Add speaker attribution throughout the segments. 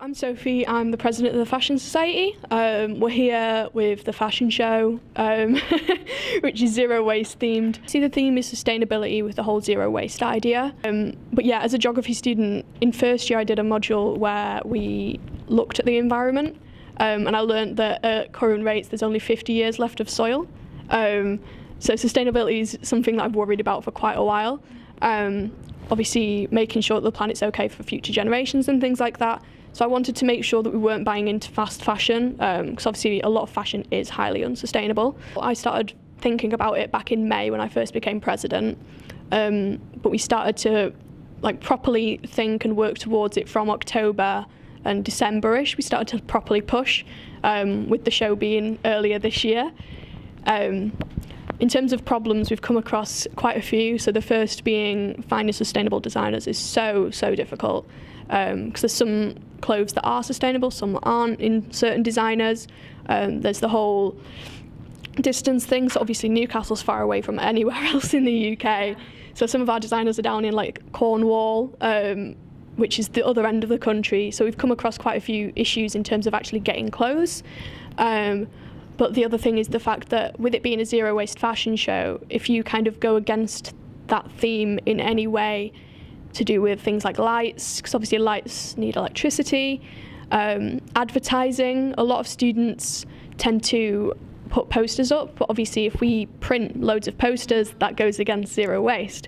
Speaker 1: I'm Sophie, I'm the president of the Fashion Society. We're here with the fashion show, which is zero waste themed. See, the theme is sustainability with the whole zero waste idea. But yeah, as a geography student, in first year I did a module where we looked at the environment, and I learned that at current rates there's only 50 years left of soil. So sustainability is something that I've worried about for quite a while. Obviously making sure that the planet's okay for future generations and things like that. So I wanted to make sure that we weren't buying into fast fashion, because obviously a lot of fashion is highly unsustainable. I started thinking about it back in May when I first became president, but we started to properly think and work towards it from October and December-ish. We started to properly push, with the show being earlier this year. In terms of problems, we've come across quite a few. So the first being finding sustainable designers is so difficult, because there's some clothes that are sustainable, some aren't in certain designers. There's the whole distance thing. So obviously Newcastle's far away from anywhere else in the UK. So some of our designers are down in Cornwall, which is the other end of the country. So we've come across quite a few issues in terms of actually getting clothes. But the other thing is the fact that with it being a zero waste fashion show, if you kind of go against that theme in any way to do with things like lights, because obviously lights need electricity, advertising, a lot of students tend to put posters up, but obviously if we print loads of posters, that goes against zero waste.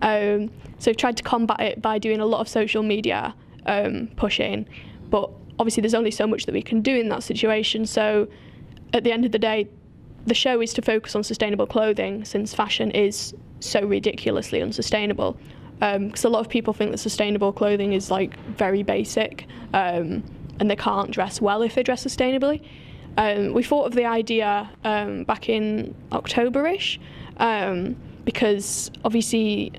Speaker 1: So we've tried to combat it by doing a lot of social media pushing, but obviously there's only so much that we can do in that situation. So at the end of the day, the show is to focus on sustainable clothing, since fashion is so ridiculously unsustainable. Because a lot of people think that sustainable clothing is very basic, and they can't dress well if they dress sustainably. We thought of the idea back in October-ish, because obviously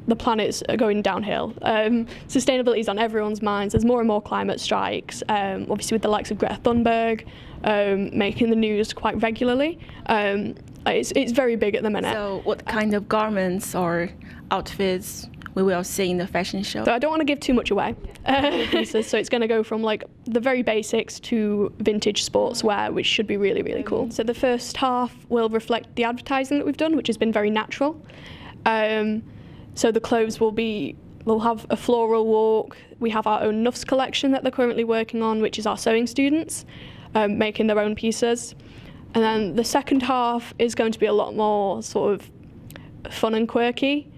Speaker 1: the planets are going downhill. Sustainability is on everyone's minds. There's more and more climate strikes, obviously with the likes of Greta Thunberg making the news quite regularly. It's very big at the minute.
Speaker 2: So what kind of garments or outfits we will see in the fashion show?
Speaker 1: So I don't want to give too much away. So it's going to go from the very basics to vintage sportswear, which should be really cool. So the first half will reflect the advertising that we've done, which has been very natural. So the clothes we'll have a floral walk. We have our own Nuffs collection that they're currently working on, which is our sewing students making their own pieces. And then the second half is going to be a lot more sort of fun and quirky.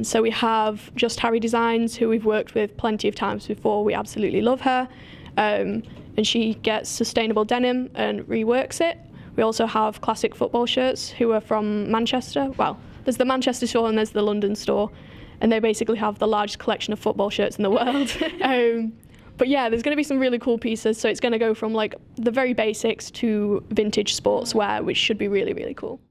Speaker 1: So we have Just Harry Designs, who we've worked with plenty of times before. We absolutely love her. And she gets sustainable denim and reworks it. We also have Classic Football Shirts, who are from Manchester. Well, there's the Manchester store and there's the London store, and they basically have the largest collection of football shirts in the world. But yeah, there's going to be some really cool pieces, so it's going to go from the very basics to vintage sportswear, which should be really cool.